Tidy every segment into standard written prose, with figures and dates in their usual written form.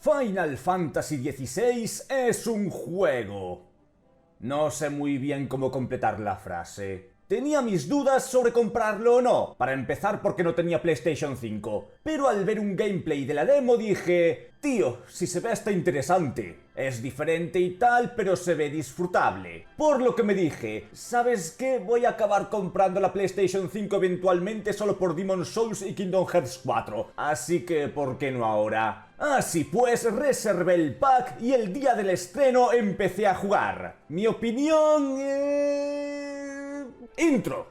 Final Fantasy XVI es un juego. No sé muy bien cómo completar la frase. Tenía mis dudas sobre comprarlo o no, para empezar porque no tenía PlayStation 5, pero al ver un gameplay de la demo dije, tío, si se ve hasta interesante, es diferente y tal, pero se ve disfrutable. Por lo que me dije, ¿sabes qué? Voy a acabar comprando la PlayStation 5 eventualmente solo por Demon's Souls y Kingdom Hearts 4, así que ¿por qué no ahora? Así pues, reservé el pack y el día del estreno empecé a jugar. Mi opinión... Intro.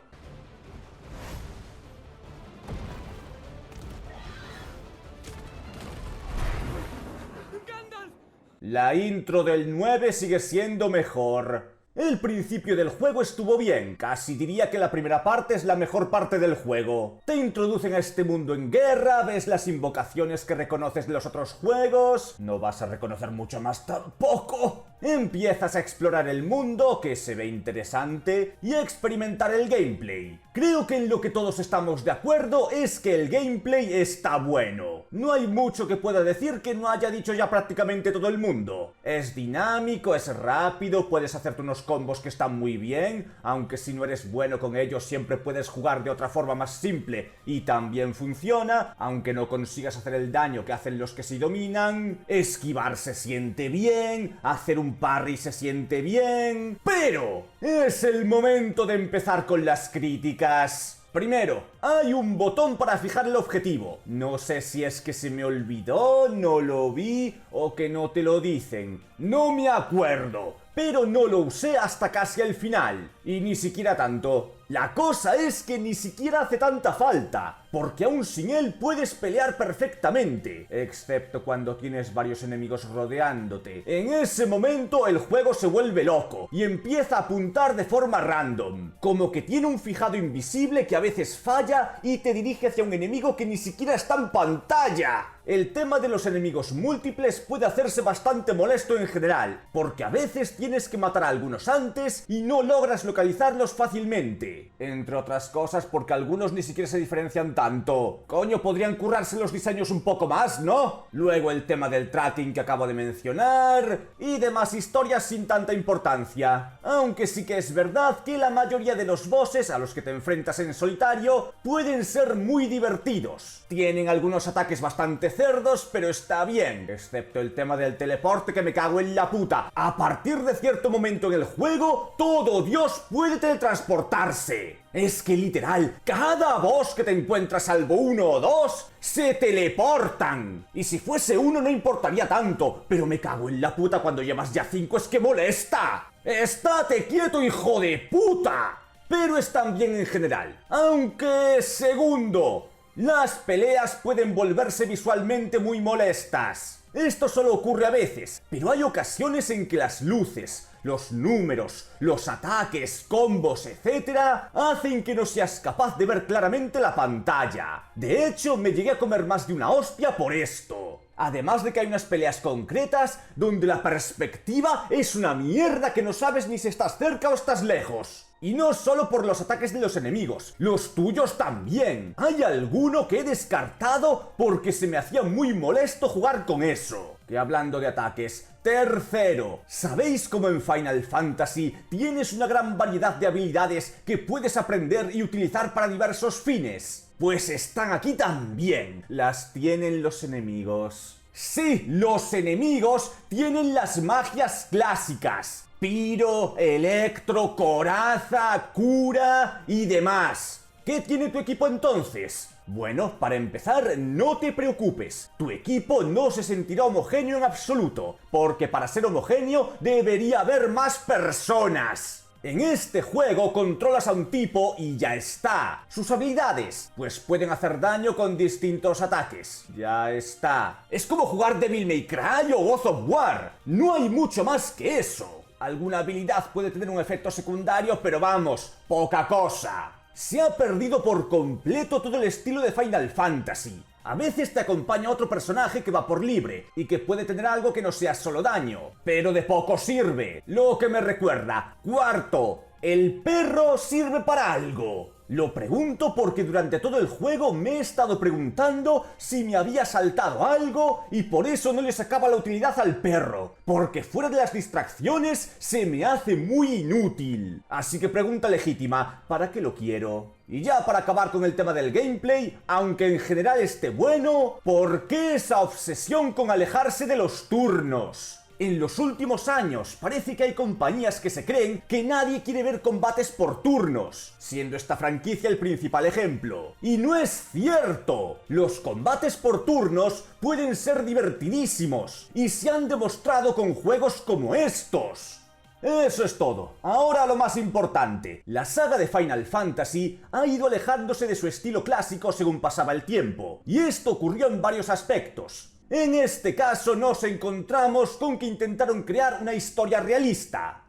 La intro del 9 sigue siendo mejor. El principio del juego estuvo bien, casi diría que la primera parte es la mejor parte del juego. Te introducen a este mundo en guerra, ves las invocaciones que reconoces de los otros juegos, no vas a reconocer mucho más tampoco. Empiezas a explorar el mundo, que se ve interesante, y a experimentar el gameplay. Creo que en lo que todos estamos de acuerdo es que el gameplay está bueno. No hay mucho que pueda decir que no haya dicho ya prácticamente todo el mundo. Es dinámico, es rápido, puedes hacerte unos combos que están muy bien, aunque si no eres bueno con ellos siempre puedes jugar de otra forma más simple y también funciona, aunque no consigas hacer el daño que hacen los que sí dominan. Esquivar se siente bien, hacer un parry se siente bien, pero es el momento de empezar con las críticas. Primero, hay un botón para fijar el objetivo. No sé si es que se me olvidó, no lo vi o que no te lo dicen. No me acuerdo, pero no lo usé hasta casi el final. Y ni siquiera tanto. La cosa es que ni siquiera hace tanta falta, porque aún sin él puedes pelear perfectamente, excepto cuando tienes varios enemigos rodeándote. En ese momento el juego se vuelve loco y empieza a apuntar de forma random, como que tiene un fijado invisible que a veces falla y te dirige hacia un enemigo que ni siquiera está en pantalla. El tema de los enemigos múltiples puede hacerse bastante molesto en general, porque a veces tienes que matar a algunos antes y no logras localizarlos fácilmente. Entre otras cosas porque algunos ni siquiera se diferencian tanto. Coño, podrían currarse los diseños un poco más, ¿no? Luego el tema del tracking que acabo de mencionar y demás historias sin tanta importancia. Aunque sí que es verdad que la mayoría de los bosses a los que te enfrentas en solitario pueden ser muy divertidos. Tienen algunos ataques bastante cerdos, pero está bien, excepto el tema del teleporte que me cago en la puta. A partir de cierto momento en el juego, todo Dios puede teletransportarse. Es que literal, cada boss que te encuentras salvo uno o dos, se teleportan. Y si fuese uno no importaría tanto, pero me cago en la puta cuando llevas ya 5, es que molesta. ¡Estate quieto, hijo de puta! Pero están bien en general. Aunque, segundo, las peleas pueden volverse visualmente muy molestas. Esto solo ocurre a veces, pero hay ocasiones en que las luces, los números, los ataques, combos, etc. hacen que no seas capaz de ver claramente la pantalla. De hecho, me llegué a comer más de una hostia por esto. Además de que hay unas peleas concretas donde la perspectiva es una mierda que no sabes ni si estás cerca o estás lejos. Y no solo por los ataques de los enemigos, los tuyos también. Hay alguno que he descartado porque se me hacía muy molesto jugar con eso. Que hablando de ataques, tercero, ¿sabéis cómo en Final Fantasy tienes una gran variedad de habilidades que puedes aprender y utilizar para diversos fines? Pues están aquí también. Las tienen los enemigos. Sí, los enemigos tienen las magias clásicas. Piro, electro, coraza, cura y demás. ¿Qué tiene tu equipo entonces? Bueno, para empezar, no te preocupes. Tu equipo no se sentirá homogéneo en absoluto, porque para ser homogéneo debería haber más personas. En este juego controlas a un tipo y ya está. Sus habilidades, pues pueden hacer daño con distintos ataques. Ya está. Es como jugar Devil May Cry o God of War. No hay mucho más que eso. Alguna habilidad puede tener un efecto secundario, pero vamos, poca cosa. Se ha perdido por completo todo el estilo de Final Fantasy. A veces te acompaña otro personaje que va por libre y que puede tener algo que no sea solo daño, pero de poco sirve. Lo que me recuerda, cuarto, el perro sirve para algo. Lo pregunto porque durante todo el juego me he estado preguntando si me había saltado algo y por eso no le sacaba la utilidad al perro, porque fuera de las distracciones se me hace muy inútil. Así que pregunta legítima, ¿para qué lo quiero? Y ya para acabar con el tema del gameplay, aunque en general esté bueno, ¿por qué esa obsesión con alejarse de los turnos? En los últimos años parece que hay compañías que se creen que nadie quiere ver combates por turnos, siendo esta franquicia el principal ejemplo. Y no es cierto. Los combates por turnos pueden ser divertidísimos y se han demostrado con juegos como estos. Eso es todo. Ahora lo más importante. La saga de Final Fantasy ha ido alejándose de su estilo clásico según pasaba el tiempo, y esto ocurrió en varios aspectos. En este caso nos encontramos con que intentaron crear una historia realista.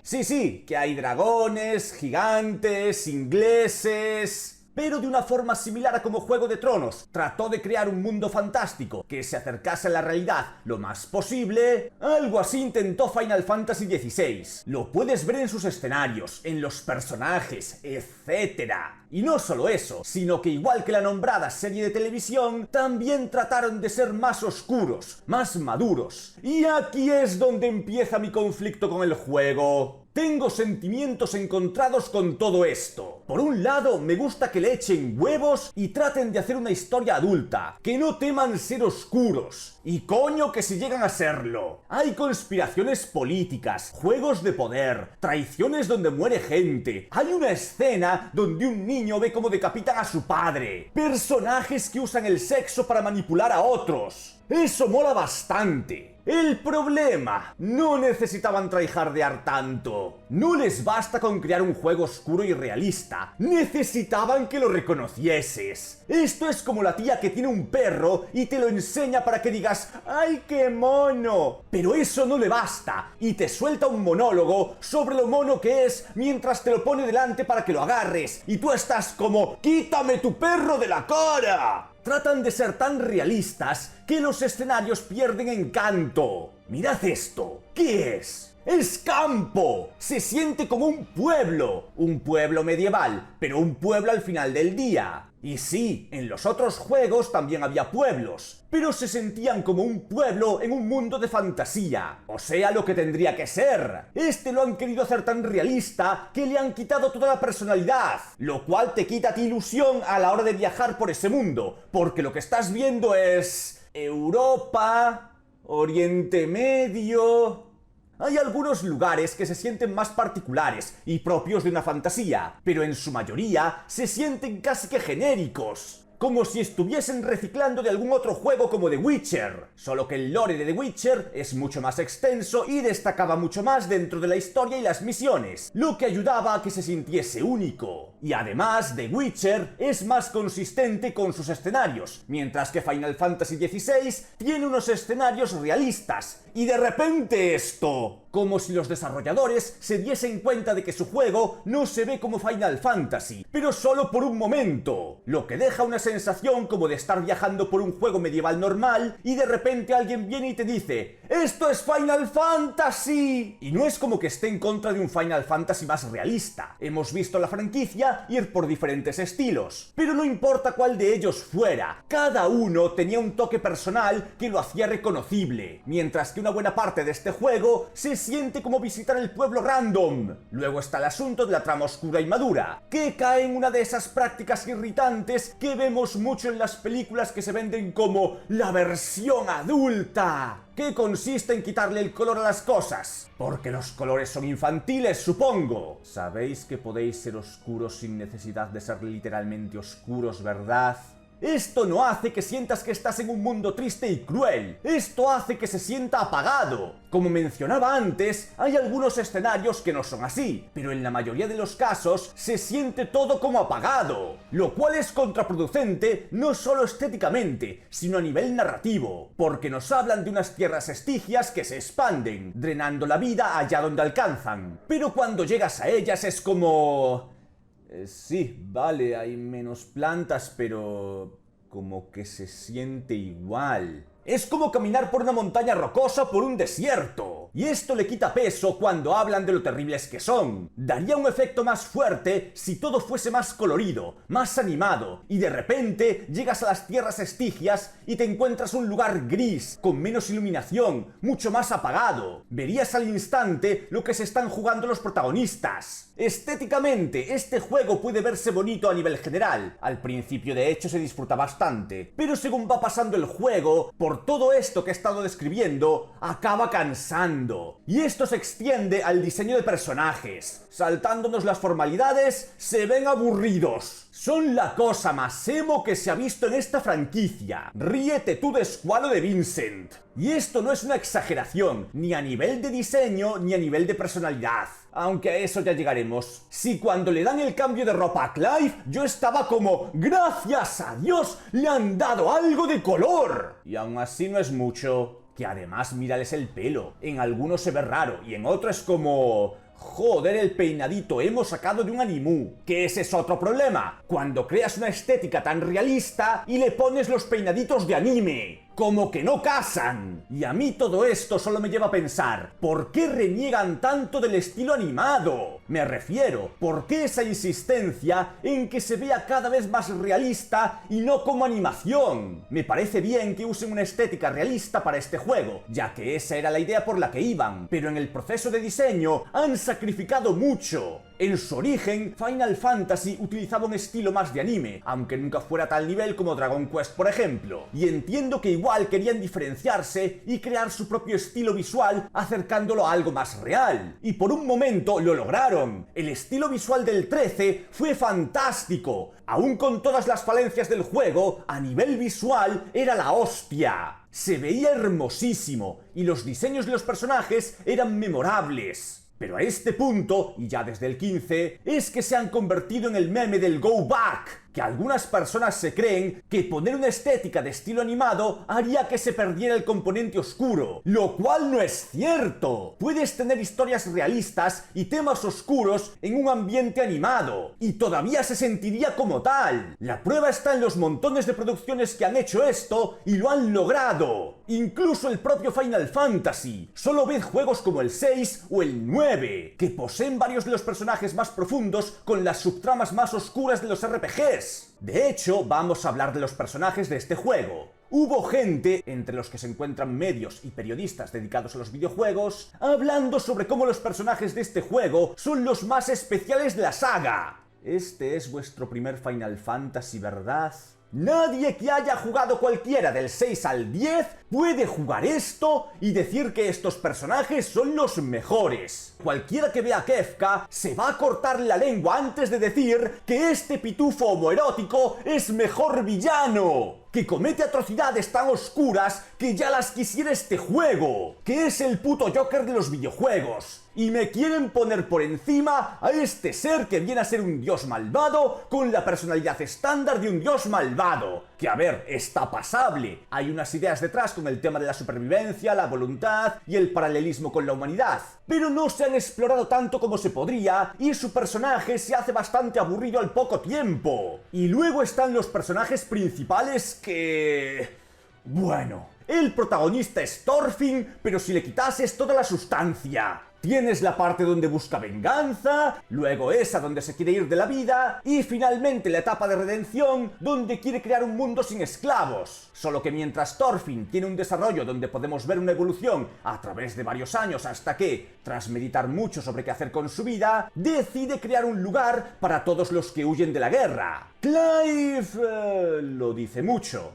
Sí, que hay dragones, gigantes, ingleses... Pero de una forma similar a como Juego de Tronos trató de crear un mundo fantástico que se acercase a la realidad lo más posible, algo así intentó Final Fantasy XVI. Lo puedes ver en sus escenarios, en los personajes, etc. Y no solo eso, sino que igual que la nombrada serie de televisión, también trataron de ser más oscuros, más maduros. Y aquí es donde empieza mi conflicto con el juego. Tengo sentimientos encontrados con todo esto. Por un lado, me gusta que le echen huevos y traten de hacer una historia adulta, que no teman ser oscuros. Y coño que si llegan a serlo. Hay conspiraciones políticas, juegos de poder, traiciones donde muere gente. Hay una escena donde un niño ve cómo decapitan a su padre. Personajes que usan el sexo para manipular a otros. Eso mola bastante. El problema, no necesitaban tryhardear tanto. No les basta con crear un juego oscuro y realista. Necesitaban que lo reconocieses. Esto es como la tía que tiene un perro y te lo enseña para que digas ¡ay, qué mono! Pero eso no le basta y te suelta un monólogo sobre lo mono que es mientras te lo pone delante para que lo agarres y tú estás como ¡quítame tu perro de la cara! Tratan de ser tan realistas que los escenarios pierden encanto. Mirad esto. ¿Qué es? ¡Es campo! Se siente como un pueblo medieval, pero un pueblo al final del día. Y sí, en los otros juegos también había pueblos, pero se sentían como un pueblo en un mundo de fantasía. O sea, lo que tendría que ser. Este lo han querido hacer tan realista que le han quitado toda la personalidad, lo cual te quita tu ilusión a la hora de viajar por ese mundo, porque lo que estás viendo es... Europa... Oriente Medio... Hay algunos lugares que se sienten más particulares y propios de una fantasía, pero en su mayoría se sienten casi que genéricos. Como si estuviesen reciclando de algún otro juego como The Witcher, solo que el lore de The Witcher es mucho más extenso y destacaba mucho más dentro de la historia y las misiones, lo que ayudaba a que se sintiese único. Y además, The Witcher es más consistente con sus escenarios, mientras que Final Fantasy XVI tiene unos escenarios realistas. Y de repente esto... Como si los desarrolladores se diesen cuenta de que su juego no se ve como Final Fantasy, pero solo por un momento, lo que deja una sensación como de estar viajando por un juego medieval normal y de repente alguien viene y te dice ¡esto es Final Fantasy! Y no es como que esté en contra de un Final Fantasy más realista. Hemos visto la franquicia ir por diferentes estilos, pero no importa cuál de ellos fuera, cada uno tenía un toque personal que lo hacía reconocible, mientras que una buena parte de este juego se siente como visitar el pueblo random. Luego está el asunto de la trama oscura y madura, que cae en una de esas prácticas irritantes que vemos mucho en las películas que se venden como la versión adulta, que consiste en quitarle el color a las cosas, porque los colores son infantiles, supongo. Sabéis que podéis ser oscuros sin necesidad de ser literalmente oscuros, ¿verdad? Esto no hace que sientas que estás en un mundo triste y cruel. Esto hace que se sienta apagado. Como mencionaba antes, hay algunos escenarios que no son así, pero en la mayoría de los casos se siente todo como apagado, lo cual es contraproducente no solo estéticamente, sino a nivel narrativo, porque nos hablan de unas tierras estigias que se expanden, drenando la vida allá donde alcanzan. Pero cuando llegas a ellas es como... sí, vale, hay menos plantas, pero... como que se siente igual. Es como caminar por una montaña rocosa por un desierto. Y esto le quita peso cuando hablan de lo terribles que son. Daría un efecto más fuerte si todo fuese más colorido, más animado, y de repente llegas a las tierras estigias y te encuentras un lugar gris, con menos iluminación, mucho más apagado. Verías al instante lo que se están jugando los protagonistas. Estéticamente, este juego puede verse bonito a nivel general. Al principio, de hecho, se disfruta bastante. Pero según va pasando el juego, por todo esto que he estado describiendo, acaba cansando. Y esto se extiende al diseño de personajes. Saltándonos las formalidades, se ven aburridos. Son la cosa más emo que se ha visto en esta franquicia. Ríete tú de Squalo de Vincent. Y esto no es una exageración, ni a nivel de diseño, ni a nivel de personalidad. Aunque a eso ya llegaremos. Si cuando le dan el cambio de ropa a Clive, yo estaba como, ¡gracias a Dios, le han dado algo de color! Y aún así no es mucho. Que además mírales el pelo. En algunos se ve raro y en otros es como... joder, el peinadito hemos sacado de un animu. Que ese es otro problema. Cuando creas una estética tan realista y le pones los peinaditos de anime. Como que no casan. Y a mí todo esto solo me lleva a pensar, ¿por qué reniegan tanto del estilo animado? Me refiero, ¿por qué esa insistencia en que se vea cada vez más realista y no como animación? Me parece bien que usen una estética realista para este juego, ya que esa era la idea por la que iban, pero en el proceso de diseño han sacrificado mucho. En su origen, Final Fantasy utilizaba un estilo más de anime, aunque nunca fuera a tal nivel como Dragon Quest, por ejemplo. Y entiendo que igual querían diferenciarse y crear su propio estilo visual, acercándolo a algo más real. Y por un momento lo lograron. El estilo visual del 13 fue fantástico. Aún con todas las falencias del juego, a nivel visual era la hostia. Se veía hermosísimo, y los diseños de los personajes eran memorables. Pero a este punto, y ya desde el 15, es que se han convertido en el meme del Go Back, que algunas personas se creen que poner una estética de estilo animado haría que se perdiera el componente oscuro, lo cual no es cierto. Puedes tener historias realistas y temas oscuros en un ambiente animado, y todavía se sentiría como tal. La prueba está en los montones de producciones que han hecho esto y lo han logrado. Incluso el propio Final Fantasy. Solo ved juegos como el 6 o el 9, que poseen varios de los personajes más profundos con las subtramas más oscuras de los RPGs. De hecho, vamos a hablar de los personajes de este juego. Hubo gente, entre los que se encuentran medios y periodistas dedicados a los videojuegos, hablando sobre cómo los personajes de este juego son los más especiales de la saga. Este es vuestro primer Final Fantasy, ¿verdad? Nadie que haya jugado cualquiera del 6 al 10 puede jugar esto y decir que estos personajes son los mejores. Cualquiera que vea Kefka se va a cortar la lengua antes de decir que este pitufo homoerótico es mejor villano, que comete atrocidades tan oscuras que ya las quisiera este juego, que es el puto Joker de los videojuegos. Y me quieren poner por encima a este ser que viene a ser un dios malvado con la personalidad estándar de un dios malvado. Que a ver, está pasable. Hay unas ideas detrás con el tema de la supervivencia, la voluntad y el paralelismo con la humanidad. Pero no se han explorado tanto como se podría y su personaje se hace bastante aburrido al poco tiempo. Y luego están los personajes principales que... bueno, el protagonista es Thorfinn, pero si le quitases toda la sustancia. Tienes la parte donde busca venganza, luego esa donde se quiere ir de la vida, y finalmente la etapa de redención donde quiere crear un mundo sin esclavos. Solo que mientras Thorfinn tiene un desarrollo donde podemos ver una evolución a través de varios años hasta que, tras meditar mucho sobre qué hacer con su vida, decide crear un lugar para todos los que huyen de la guerra. Clive lo dice mucho.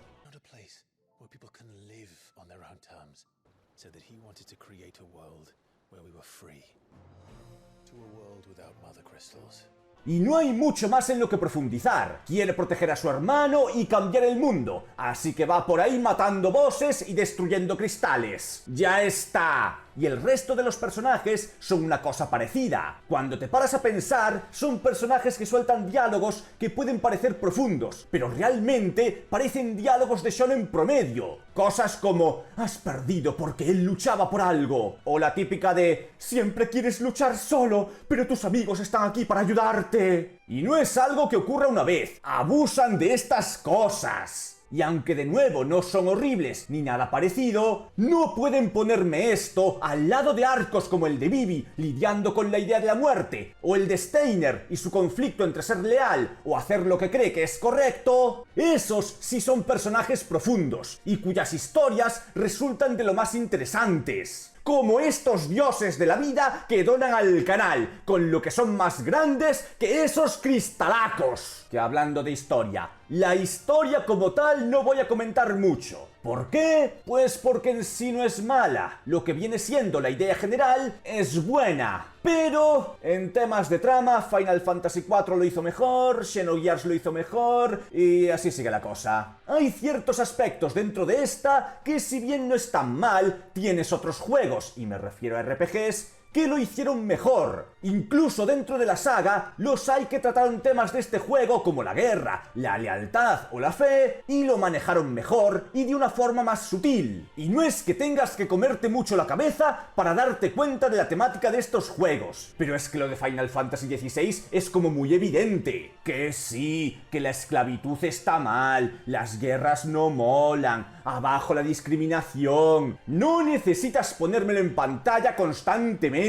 Y no hay mucho más en lo que profundizar. Quiere proteger a su hermano y cambiar el mundo, así que va por ahí matando bosses y destruyendo cristales. ¡Ya está! Y el resto de los personajes son una cosa parecida. Cuando te paras a pensar, son personajes que sueltan diálogos que pueden parecer profundos, pero realmente parecen diálogos de shonen promedio. Cosas como, has perdido porque él luchaba por algo. O la típica de, siempre quieres luchar solo, pero tus amigos están aquí para ayudarte. Y no es algo que ocurra una vez. Abusan de estas cosas. Y aunque de nuevo no son horribles ni nada parecido, no pueden ponerme esto al lado de arcos como el de Vivi lidiando con la idea de la muerte, o el de Steiner y su conflicto entre ser leal o hacer lo que cree que es correcto. Esos sí son personajes profundos y cuyas historias resultan de lo más interesantes. Como estos dioses de la vida que donan al canal, con lo que son más grandes que esos cristalacos. Que hablando de historia, la historia como tal no voy a comentar mucho. ¿Por qué? Pues porque en sí no es mala. Lo que viene siendo la idea general es buena. Pero en temas de trama, Final Fantasy IV lo hizo mejor, Xenogears lo hizo mejor, y así sigue la cosa. Hay ciertos aspectos dentro de esta que, si bien no están mal, tienes otros juegos, y me refiero a RPGs, que lo hicieron mejor. Incluso dentro de la saga, los hay que trataron temas de este juego como la guerra, la lealtad o la fe, y lo manejaron mejor y de una forma más sutil. Y no es que tengas que comerte mucho la cabeza para darte cuenta de la temática de estos juegos, pero es que lo de Final Fantasy XVI es como muy evidente. Que sí, que la esclavitud está mal, las guerras no molan, abajo la discriminación. No necesitas ponérmelo en pantalla constantemente.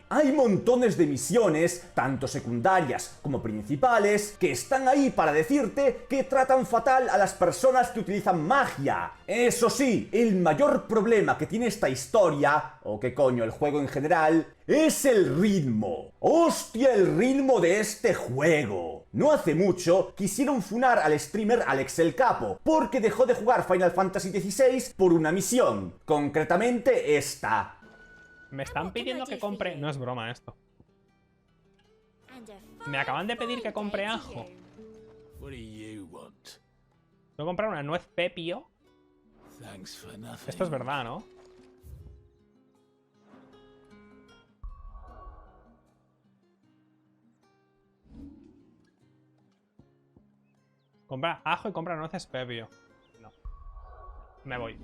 Hay montones de misiones, tanto secundarias como principales, que están ahí para decirte que tratan fatal a las personas que utilizan magia. Eso sí, el mayor problema que tiene esta historia, o qué coño, el juego en general, es el ritmo. ¡Hostia, el ritmo de este juego! No hace mucho quisieron funar al streamer Alex el Capo, porque dejó de jugar Final Fantasy XVI por una misión, concretamente esta. Me están pidiendo que compre... No es broma esto. Me acaban de pedir que compre ajo. Tengo que comprar una nuez pepio. Esto es verdad, ¿no? Compra ajo y compra nueces pepio. No. Me voy.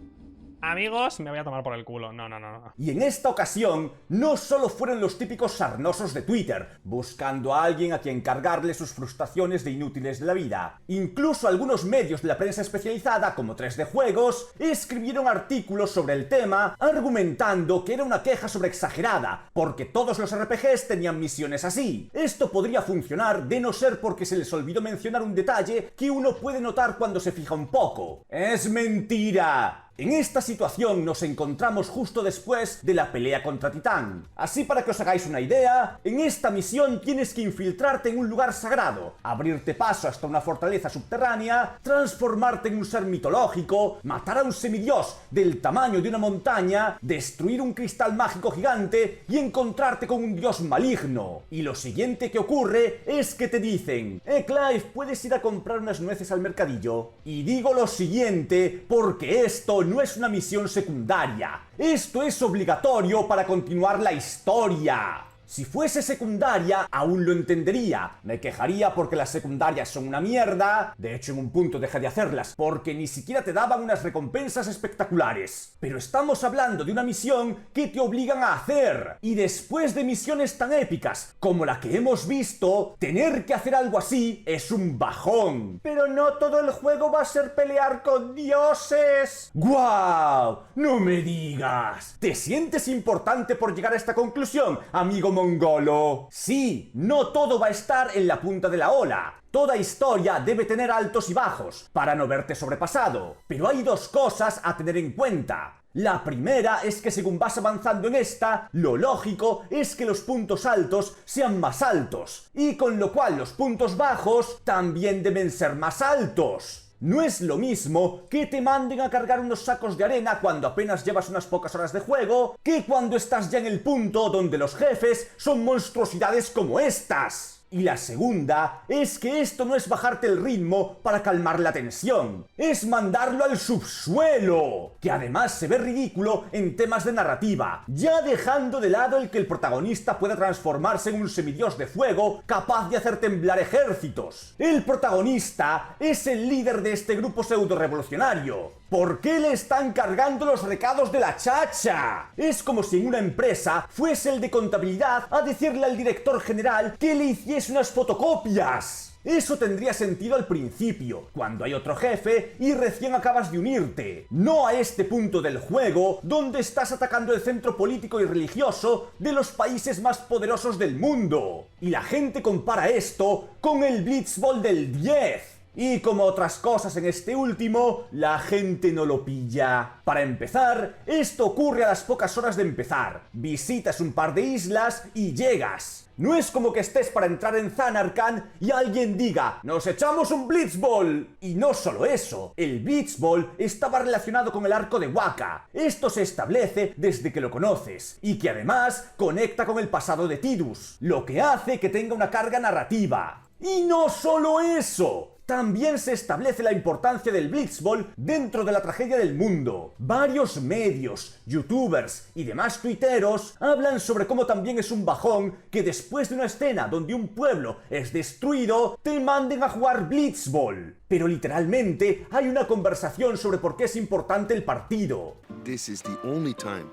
Amigos, me voy a tomar por el culo. No. Y en esta ocasión, no solo fueron los típicos sarnosos de Twitter, buscando a alguien a quien cargarle sus frustraciones de inútiles de la vida. Incluso algunos medios de la prensa especializada, como 3D Juegos, escribieron artículos sobre el tema, argumentando que era una queja sobreexagerada, porque todos los RPGs tenían misiones así. Esto podría funcionar de no ser porque se les olvidó mencionar un detalle que uno puede notar cuando se fija un poco. ¡Es mentira! En esta situación nos encontramos justo después de la pelea contra Titán. Así, para que os hagáis una idea, en esta misión tienes que infiltrarte en un lugar sagrado, abrirte paso hasta una fortaleza subterránea, transformarte en un ser mitológico, matar a un semidios del tamaño de una montaña, destruir un cristal mágico gigante y encontrarte con un dios maligno. Y lo siguiente que ocurre es que te dicen: Clive, ¿puedes ir a comprar unas nueces al mercadillo? Y digo lo siguiente porque esto no es una misión secundaria. Esto es obligatorio para continuar la historia. Si fuese secundaria, aún lo entendería. Me quejaría porque las secundarias son una mierda. De hecho, en un punto dejé de hacerlas, porque ni siquiera te daban unas recompensas espectaculares. Pero estamos hablando de una misión que te obligan a hacer. Y después de misiones tan épicas como la que hemos visto, tener que hacer algo así es un bajón. Pero no todo el juego va a ser pelear con dioses. ¡Guau! ¡No me digas! ¿Te sientes importante por llegar a esta conclusión, amigo mongolo? Sí, no todo va a estar en la punta de la ola. Toda historia debe tener altos y bajos, para no verte sobrepasado. Pero hay dos cosas a tener en cuenta. La primera es que según vas avanzando en esta, lo lógico es que los puntos altos sean más altos, y con lo cual los puntos bajos también deben ser más altos. No es lo mismo que te manden a cargar unos sacos de arena cuando apenas llevas unas pocas horas de juego, que cuando estás ya en el punto donde los jefes son monstruosidades como estas. Y la segunda es que esto no es bajarte el ritmo para calmar la tensión, es mandarlo al subsuelo, que además se ve ridículo en temas de narrativa, ya dejando de lado el que el protagonista pueda transformarse en un semidios de fuego capaz de hacer temblar ejércitos. El protagonista es el líder de este grupo pseudo-revolucionario. ¿Por qué le están cargando los recados de la chacha? Es como si en una empresa fuese el de contabilidad a decirle al director general que le hiciese tienes unas fotocopias. Eso tendría sentido al principio, cuando hay otro jefe y recién acabas de unirte. No a este punto del juego, donde estás atacando el centro político y religioso de los países más poderosos del mundo. Y la gente compara esto con el Blitzball del 10. Y como otras cosas en este último, la gente no lo pilla. Para empezar, esto ocurre a las pocas horas de empezar. Visitas un par de islas y llegas. No es como que estés para entrar en Zanarkand y alguien diga ¡nos echamos un Blitzball! Y no solo eso, el Blitzball estaba relacionado con el arco de Wakka. Esto se establece desde que lo conoces, y que además conecta con el pasado de Tidus, lo que hace que tenga una carga narrativa. Y no solo eso, también se establece la importancia del Blitzball dentro de la tragedia del mundo. Varios medios, youtubers y demás tuiteros hablan sobre cómo también es un bajón que después de una escena donde un pueblo es destruido, te manden a jugar Blitzball. Pero literalmente hay una conversación sobre por qué es importante el partido. This is the only time.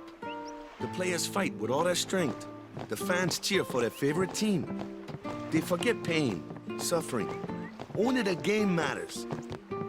The players fight with all their strength. The fans cheer for their favorite team. They forget pain, suffering. Only the game matters.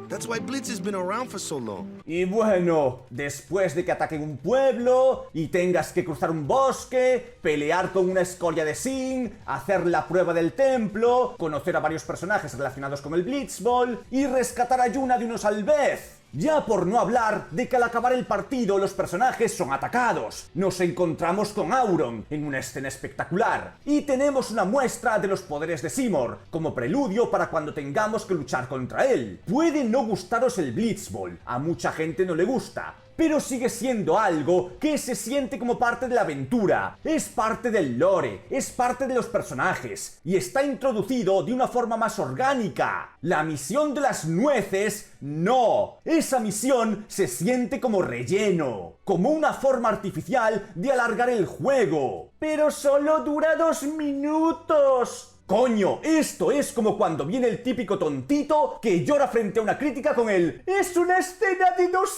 That's why Blitz has been around for so long. Y bueno, después de que ataquen un pueblo y tengas que cruzar un bosque, pelear con una escoria de Sin, hacer la prueba del templo, conocer a varios personajes relacionados con el Blitzball y rescatar a Yuna de unos Alvez. Ya por no hablar de que al acabar el partido los personajes son atacados. Nos encontramos con Auron en una escena espectacular y tenemos una muestra de los poderes de Seymour como preludio para cuando tengamos que luchar contra él. Puede no gustaros el Blitzball, a mucha gente no le gusta, pero sigue siendo algo que se siente como parte de la aventura, es parte del lore, es parte de los personajes, y está introducido de una forma más orgánica. La misión de las nueces, no. Esa misión se siente como relleno, como una forma artificial de alargar el juego. Pero solo dura 2 minutos. ¡Coño! Esto es como cuando viene el típico tontito que llora frente a una crítica con el ¡es una escena de 2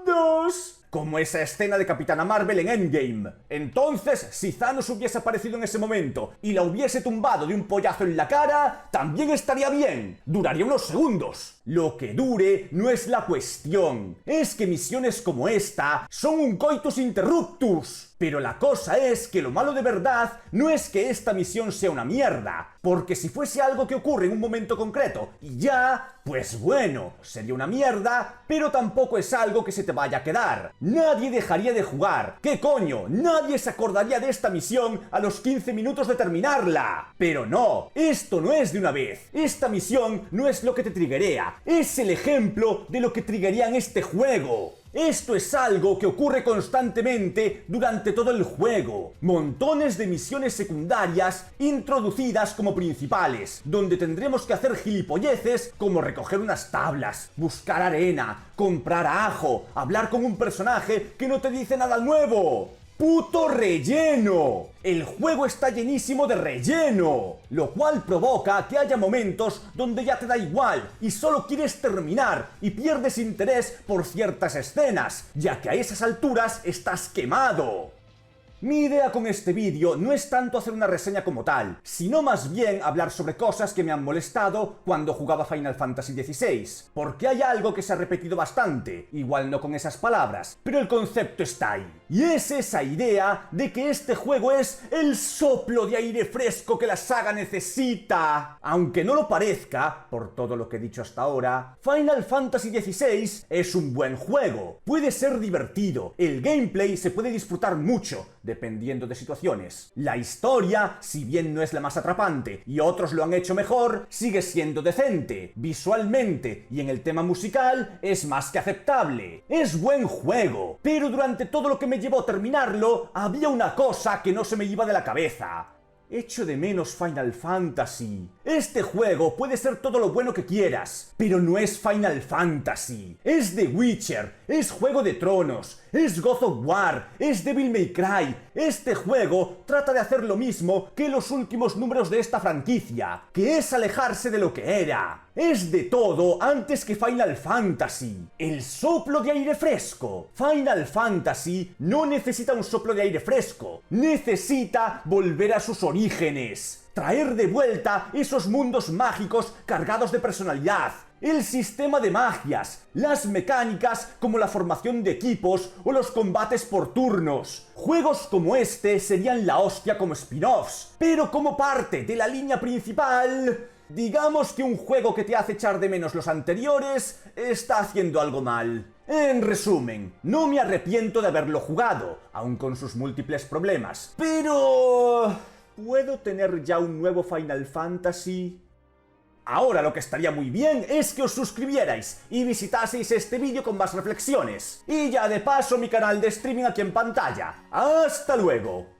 segundos! Como esa escena de Capitana Marvel en Endgame. Entonces, si Thanos hubiese aparecido en ese momento y la hubiese tumbado de un pollazo en la cara, también estaría bien. Duraría unos segundos. Lo que dure no es la cuestión. Es que misiones como esta son un coitus interruptus. Pero la cosa es que lo malo de verdad no es que esta misión sea una mierda, porque si fuese algo que ocurre en un momento concreto y ya, pues bueno, sería una mierda, pero tampoco es algo que se te vaya a quedar. Nadie dejaría de jugar. ¿Qué coño? Nadie se acordaría de esta misión a los 15 minutos de terminarla. Pero no, esto no es de una vez. Esta misión no es lo que te triggerea, es el ejemplo de lo que triggería en este juego. Esto es algo que ocurre constantemente durante todo el juego. Montones de misiones secundarias introducidas como principales, donde tendremos que hacer gilipolleces como recoger unas tablas, buscar arena, comprar ajo, hablar con un personaje que no te dice nada nuevo. ¡Puto relleno! El juego está llenísimo de relleno, lo cual provoca que haya momentos donde ya te da igual y solo quieres terminar y pierdes interés por ciertas escenas, ya que a esas alturas estás quemado. Mi idea con este vídeo no es tanto hacer una reseña como tal, sino más bien hablar sobre cosas que me han molestado cuando jugaba Final Fantasy XVI, porque hay algo que se ha repetido bastante, igual no con esas palabras, pero el concepto está ahí. Y es esa idea de que este juego es el soplo de aire fresco que la saga necesita. Aunque no lo parezca, por todo lo que he dicho hasta ahora, Final Fantasy XVI es un buen juego. Puede ser divertido, el gameplay se puede disfrutar mucho, dependiendo de situaciones. La historia, si bien no es la más atrapante y otros lo han hecho mejor, sigue siendo decente. Visualmente y en el tema musical es más que aceptable. Es buen juego, pero durante todo lo que me llevó a terminarlo, había una cosa que no se me iba de la cabeza. Echo de menos Final Fantasy. Este juego puede ser todo lo bueno que quieras, pero no es Final Fantasy. Es The Witcher, es Juego de Tronos, es God of War, es Devil May Cry. Este juego trata de hacer lo mismo que los últimos números de esta franquicia, que es alejarse de lo que era. es de todo antes que Final Fantasy. El soplo de aire fresco. Final Fantasy no necesita un soplo de aire fresco. Necesita volver a sus orígenes. Traer de vuelta esos mundos mágicos cargados de personalidad. El sistema de magias, las mecánicas como la formación de equipos o los combates por turnos. Juegos como este serían la hostia como spin-offs, pero como parte de la línea principal, digamos que un juego que te hace echar de menos los anteriores está haciendo algo mal. En resumen, no me arrepiento de haberlo jugado, aun con sus múltiples problemas, pero... ¿puedo tener ya un nuevo Final Fantasy? Ahora lo que estaría muy bien es que os suscribierais y visitaseis este vídeo con más reflexiones. Y ya de paso mi canal de streaming aquí en pantalla. ¡Hasta luego!